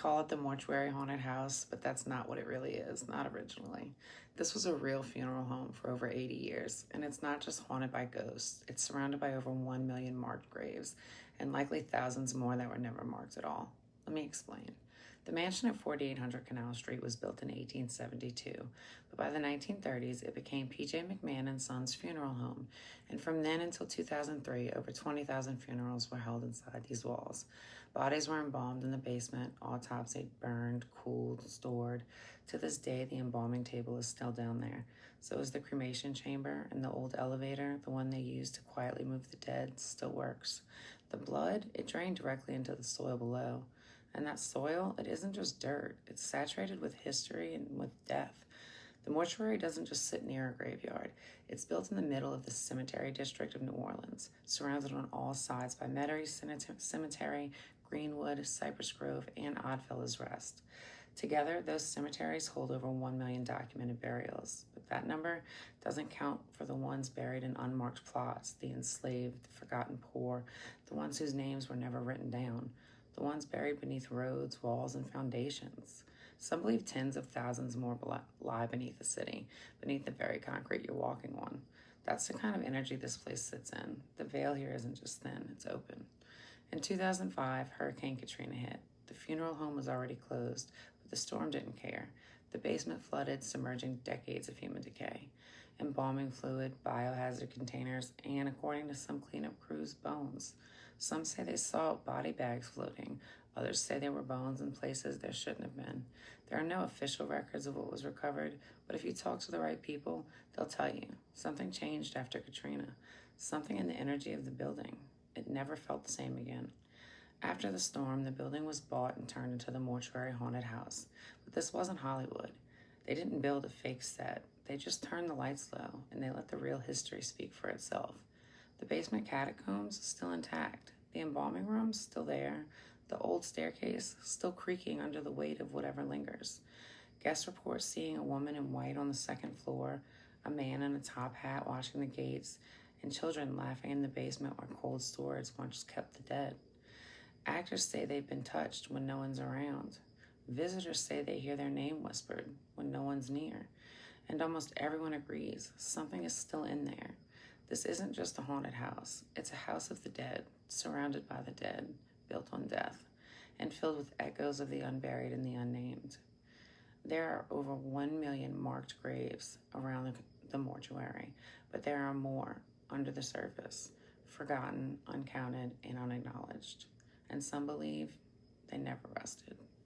call it the Mortuary Haunted House, but that's not what it really is, not originally. This was a real funeral home for over 80 years, and it's not just haunted by ghosts. It's surrounded by over 1 million marked graves, and likely thousands more that were never marked at all. Let me explain. The mansion at 4800 Canal Street was built in 1872, but by the 1930s, it became P.J. McMahon and Sons Funeral Home, and from then until 2003, over 20,000 funerals were held inside these walls. Bodies were embalmed in the basement, autopsied, burned, cooled, stored. To this day, the embalming table is still down there. So is the cremation chamber, and the old elevator, the one they used to quietly move the dead, still works. The blood, it drained directly into the soil below. And that soil, it isn't just dirt. It's saturated with history and with death. The mortuary doesn't just sit near a graveyard. It's built in the middle of the cemetery district of New Orleans, surrounded on all sides by Metairie Cemetery, Greenwood, Cypress Grove, and Oddfellows Rest. Together, those cemeteries hold over 1 million documented burials, but that number doesn't count for the ones buried in unmarked plots, the enslaved, the forgotten poor, the ones whose names were never written down, the ones buried beneath roads, walls, and foundations. Some believe tens of thousands more lie beneath the city, beneath the very concrete you're walking on. That's the kind of energy this place sits in. The veil here isn't just thin, it's open. In 2005, Hurricane Katrina hit. The funeral home was already closed, but the storm didn't care. The basement flooded, submerging decades of human decay. Embalming fluid, biohazard containers, and, according to some cleanup crews, bones. Some say they saw body bags floating. Others say there were bones in places there shouldn't have been. There are no official records of what was recovered, but if you talk to the right people, they'll tell you. Something changed after Katrina. Something in the energy of the building. It never felt the same again. After the storm, the building was bought and turned into the Mortuary Haunted House. But this wasn't Hollywood. They didn't build a fake set. They just turned the lights low, and they let the real history speak for itself. The basement catacombs still intact. The embalming room's still there. The old staircase still creaking under the weight of whatever lingers. Guests report seeing a woman in white on the second floor, a man in a top hat washing the gates, and children laughing in the basement where cold storage once kept the dead. Actors say they've been touched when no one's around. Visitors say they hear their name whispered when no one's near. And almost everyone agrees something is still in there. This isn't just a haunted house. It's a house of the dead, surrounded by the dead, built on death, and filled with echoes of the unburied and the unnamed. There are over 1 million marked graves around the mortuary, but there are more under the surface, forgotten, uncounted, and unacknowledged. And some believe they never rested.